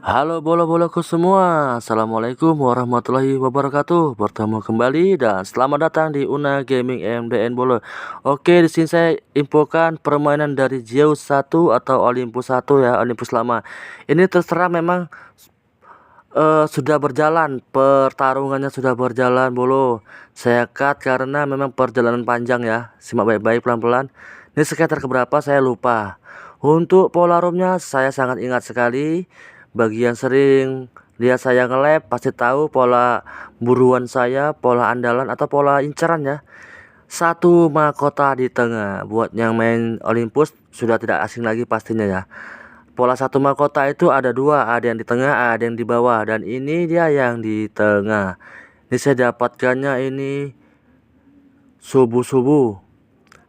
Halo bola-bolaku semua, Assalamualaikum warahmatullahi wabarakatuh. Bertemu kembali dan selamat datang di Una Gaming MDN Bola. Oke, di sini saya infokan permainan dari Zeus 1 atau Olympus 1 ya, Olympus lama. Ini terserah memang sudah berjalan, pertarungannya sudah berjalan bolo. Saya cut karena memang perjalanan panjang ya. Simak baik-baik pelan-pelan. Ini skater keberapa saya lupa. Untuk pola roomnya saya sangat ingat sekali. Bagi yang sering lihat saya nge-lab pasti tahu pola buruan saya, pola andalan atau pola inceran ya. Satu mahkota di tengah. Buat yang main Olympus sudah tidak asing lagi pastinya ya. Pola satu mahkota itu ada dua, ada yang di tengah, ada yang di bawah, dan ini dia yang di tengah. Ini saya dapatkannya ini subuh-subuh.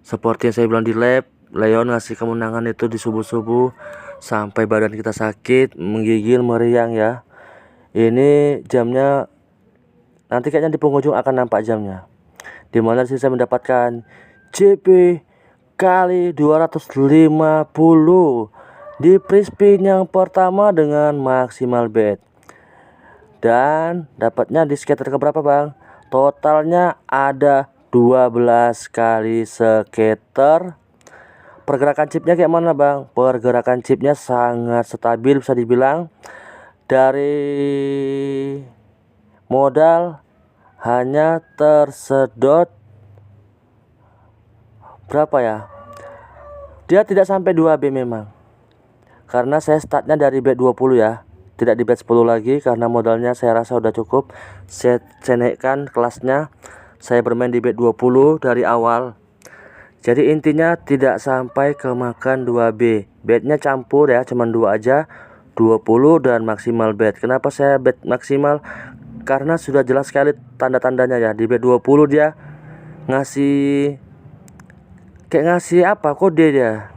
Seperti yang saya bilang di lab, Leon ngasih kemenangan itu di subuh-subuh sampai badan kita sakit, menggigil, meriang ya. Ini jamnya nanti kayaknya di penghujung akan nampak jamnya. Dimana sih saya mendapatkan JP kali 250 di free spin yang pertama dengan maksimal bet. Dan dapatnya di skater keberapa bang? Totalnya ada 12 kali skater. Pergerakan chipnya kayak mana bang? Pergerakan chipnya sangat stabil bisa dibilang. Dari modal hanya tersedot berapa ya? Dia tidak sampai 2B memang. Karena saya startnya dari bet 20 ya. Tidak di bet 10 lagi karena modalnya saya rasa udah cukup. Saya naikkan kelasnya. Saya bermain di bet 20 dari awal. Jadi intinya tidak sampai kemakan 2B. Betnya campur ya, cuman 2 aja. 20 dan maksimal bet. Kenapa saya bet maksimal? Karena sudah jelas sekali tanda-tandanya ya. Di bet 20 dia ngasih apa kode dia.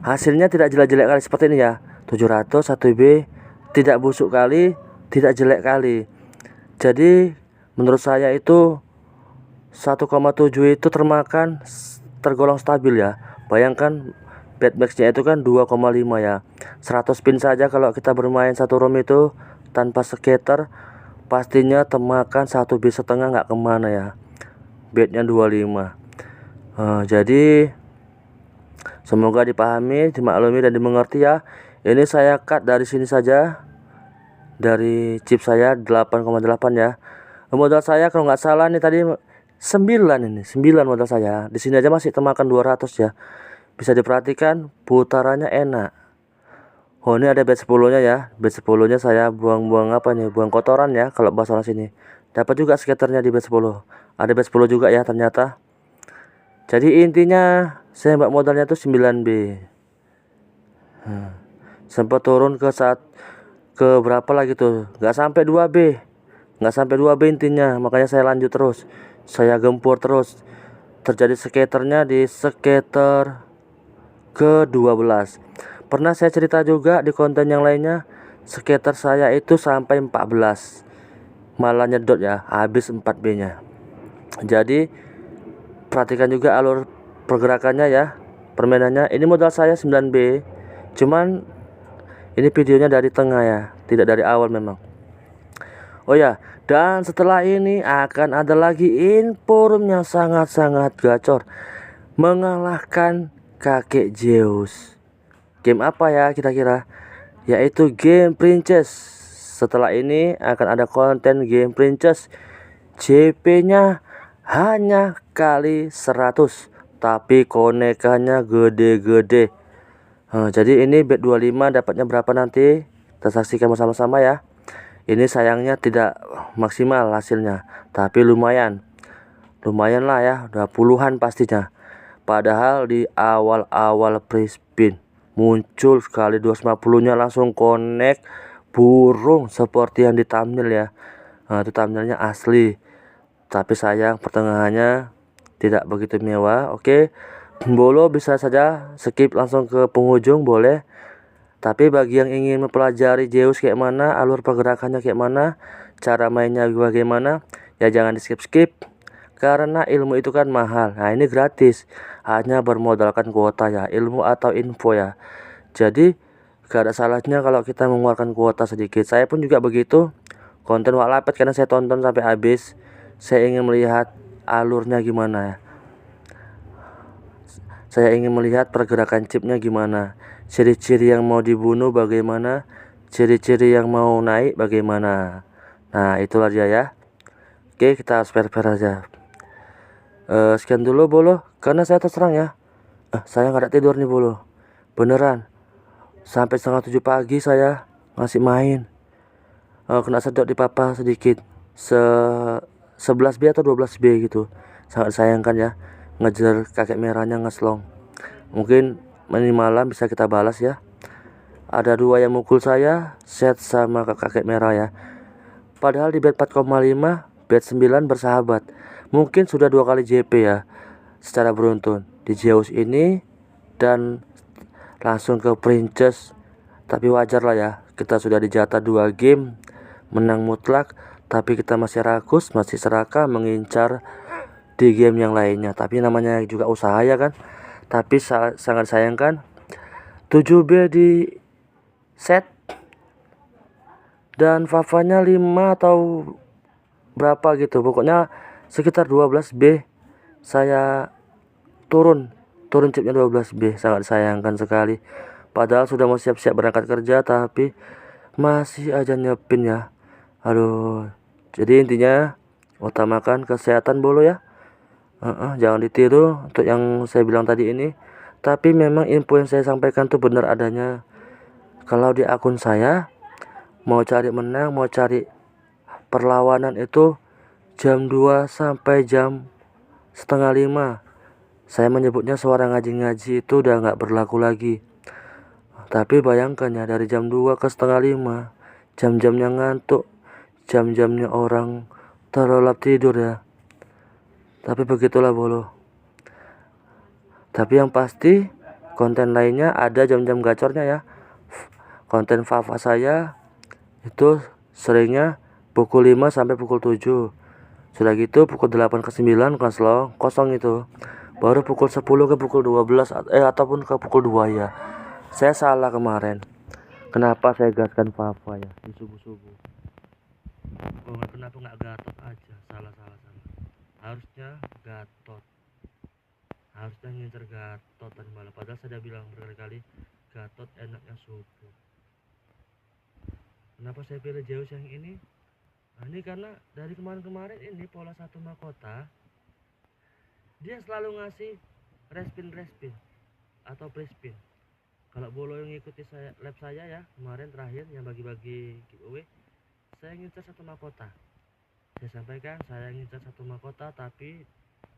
Hasilnya tidak jelek-jelek kali seperti ini ya. 700 1B, tidak busuk kali, tidak jelek kali. Jadi menurut saya itu 1,7 itu tergolong stabil ya. Bayangkan bet max-nya itu kan 2,5 ya. 100 spin saja kalau kita bermain satu room itu tanpa skater pastinya temakan 1B setengah nggak kemana ya. Betnya 25. Jadi semoga dipahami, dimaklumi dan dimengerti ya. Ini saya cut dari sini saja. Dari chip saya 8,8 ya. Modal saya kalau nggak salah nih tadi 9 ini, 9 modal saya. Di sini aja masih temakan 200 ya. Bisa diperhatikan putarannya enak. Oh, ini ada bet 10-nya ya. Bet 10-nya saya buang-buang apa nih? Buang kotoran ya kalau bahasa orang sini. Dapat juga skaternya di bet 10. Ada bet 10 juga ya ternyata. Jadi intinya saya mbak modalnya tuh 9B. Sempat turun ke berapa lagi tuh? Nggak sampai 2B. Nggak sampai 2B intinya. Makanya saya lanjut terus. Saya gempur terus. Terjadi skaternya di skater ke-12. Pernah saya cerita juga di konten yang lainnya. Skater saya itu sampai 14. Malah nyedot ya. Habis 4B nya. Jadi perhatikan juga alur pergerakannya ya. Permainannya. Ini modal saya 9B. Cuman ini videonya dari tengah ya. Tidak dari awal memang. Oh ya, dan setelah ini akan ada lagi info room yang sangat-sangat gacor. Mengalahkan kakek Zeus. Game apa ya kira-kira? Yaitu game Princess. Setelah ini akan ada konten game Princess. JP-nya hanya kali 100. Tapi konekanya gede-gede. Jadi ini bet 25 dapatnya berapa nanti? Kita saksikan bersama-sama ya. Ini sayangnya tidak maksimal hasilnya, tapi lumayan lah ya, udah puluhan pastinya. Padahal di awal-awal free spin muncul sekali 250-nya langsung connect burung seperti yang di thumbnail ya. Nah, itu thumbnailnya asli, tapi sayang pertengahannya tidak begitu mewah. Oke, bolo bisa saja skip langsung ke penghujung boleh. Tapi bagi yang ingin mempelajari Zeus kayak mana, alur pergerakannya kayak mana, cara mainnya bagaimana, ya jangan di skip-skip. Karena ilmu itu kan mahal. Nah ini gratis, hanya bermodalkan kuota ya, ilmu atau info ya. Jadi gak ada salahnya kalau kita mengeluarkan kuota sedikit. Saya pun juga begitu. Konten Waklapet karena saya tonton sampai habis. Saya ingin melihat alurnya gimana ya. Saya ingin melihat pergerakan chipnya gimana, ciri-ciri yang mau dibunuh bagaimana, ciri-ciri yang mau naik bagaimana. Nah, itulah dia ya. Oke, kita spare-spare aja. Sekian dulu bolo, karena saya terserang ya. Saya nggak ada tidur nih bolo, beneran. Sampai setengah 7 pagi saya masih main. Kena sedot di papa sedikit, 11B atau 12B gitu. Sangat sayangkan ya, ngejar kakek merahnya ngeslong. Mungkin ini malam bisa kita balas ya. Ada 2 yang mukul saya, set sama kakek merah ya. Padahal di bet 4,5, bet 9 bersahabat. Mungkin sudah 2 kali JP ya, secara beruntun di Zeus ini dan langsung ke Princess. Tapi wajar lah ya, kita sudah dijatah 2 game menang mutlak, tapi kita masih rakus, masih serakah mengincar di game yang lainnya. Tapi namanya juga usaha ya kan. Tapi sangat sayangkan 7B di set dan Vavanya 5 atau berapa gitu, pokoknya sekitar 12B saya turun chipnya 12B. Sangat sayangkan sekali, padahal sudah mau siap-siap berangkat kerja tapi masih aja nyepin ya. Aduh, jadi intinya utamakan kesehatan bolo ya. Jangan ditiru untuk yang saya bilang tadi ini. Tapi memang info yang saya sampaikan tuh benar adanya. Kalau di akun saya mau cari menang, mau cari perlawanan itu jam 2 sampai jam setengah 5. Saya menyebutnya suara ngaji-ngaji itu udah nggak berlaku lagi. Tapi bayangkan ya, dari jam 2 ke setengah 5, jam-jamnya ngantuk, jam-jamnya orang terlelap tidur ya. Tapi begitulah bolo. Tapi yang pasti konten lainnya ada jam-jam gacornya ya. Konten Vava saya itu seringnya pukul 5 sampai pukul 7. Sudah gitu pukul 8 ke 9 kosong itu. Baru pukul 10 ke pukul 12 ataupun ke pukul 2 ya. Saya salah kemarin. Kenapa saya gaskan Vava ya di subuh-subuh? Kenapa nggak Gatot aja? Salah. Harusnya Gatot. Harusnya ngincer Gatot tadi malam. Padahal saya udah bilang berkali-kali Gatot enaknya subuh. Kenapa saya pilih Zeus yang ini? Ini karena dari kemarin-kemarin ini pola 1 mahkota dia selalu ngasih respin atau pre-spin. Kalau bolo yang ngikuti lab saya ya kemarin terakhir yang bagi-bagi giveaway, saya ngincer 1 mahkota. Saya sampaikan saya ngincer 1 mahkota tapi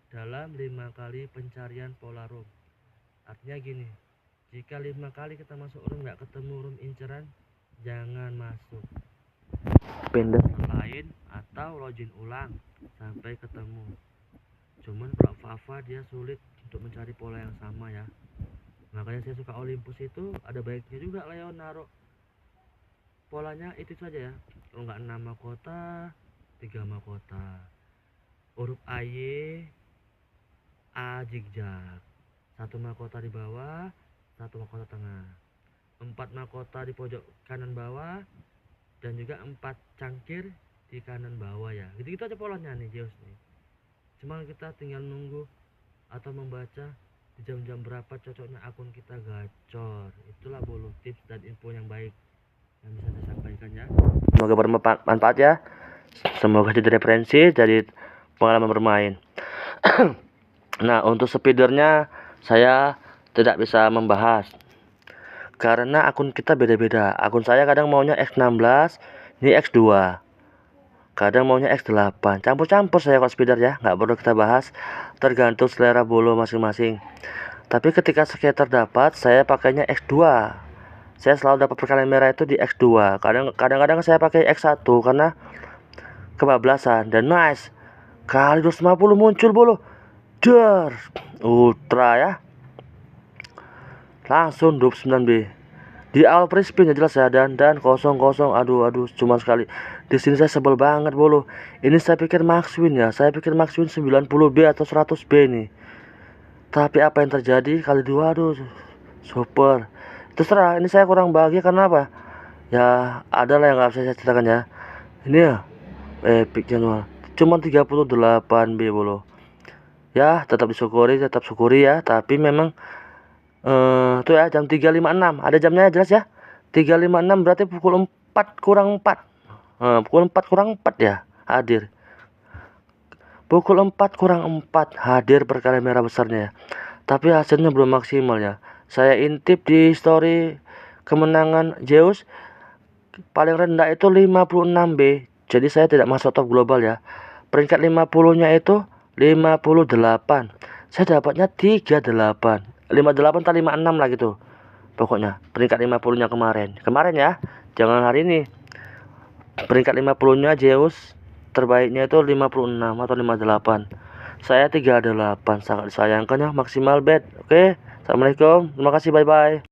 dalam 5 kali pencarian pola room. Artinya gini, jika 5 kali kita masuk room nggak ketemu room inceran, jangan masuk, pindah ke lain atau login ulang sampai ketemu. Cuman kalau Vava dia sulit untuk mencari pola yang sama ya. Makanya saya suka Olympus itu ada baiknya juga Leon naruh polanya itu saja ya. Kalau nggak 6 mahkota, 3 mahkota. Huruf AY A zigzag. 1 mahkota di bawah, 1 mahkota tengah. 4 mahkota di pojok kanan bawah dan juga 4 cangkir di kanan bawah ya. Gitu-gitu aja polanya nih Zeus nih. Cuma kita tinggal nunggu atau membaca di jam-jam berapa cocoknya akun kita gacor. Itulah bolo tips dan info yang baik yang bisa saya sampaikan ya. Semoga bermanfaat ya. Semoga jadi referensi, jadi pengalaman bermain. Nah, untuk speedernya saya tidak bisa membahas karena akun kita beda-beda. Akun saya kadang maunya X16, ini X2, kadang maunya X8, campur-campur saya kalau speeder ya. Nggak perlu kita bahas, tergantung selera bolo masing-masing. Tapi ketika skater dapat, saya pakainya X2. Saya selalu dapat perkalian merah itu di X2. Kadang-kadang saya pakai X1 karena kebablasan. Dan nice, kali 250 muncul bolo der ultra ya, langsung 29B di awal pre-spin ya jelas ya. Dan kosong. Aduh cuma sekali. Di sini saya sebel banget bolo. Ini saya pikir max win ya. Saya pikir max win 90B atau 100B nih. Tapi apa yang terjadi kali 2, aduh super. Terserah, ini saya kurang bahagia karena apa? Ya ada lah yang nggak bisa saya ceritakan ya. Ini ya epic Janual cuma 38 B bolo. Ya tetap disyukuri, tetap syukuri ya, tapi memang tuh ya jam 3.56 ada jamnya jelas ya. 3.56 berarti pukul 4 kurang 4. Pukul 4 kurang 4 ya hadir. Pukul 4 kurang 4 hadir perkara merah besarnya ya. Tapi hasilnya belum maksimal ya. Saya intip di story kemenangan Zeus paling rendah itu 56 B. Jadi saya tidak masuk top global ya. Peringkat 50-nya itu 58. Saya dapatnya 38. 58 atau 56 lah gitu. Pokoknya peringkat 50-nya kemarin. Kemarin ya. Jangan hari ini. Peringkat 50-nya Zeus terbaiknya itu 56 atau 58. Saya 38. Sangat disayangkan ya, maksimal bet. Oke. Assalamualaikum. Terima kasih, bye bye.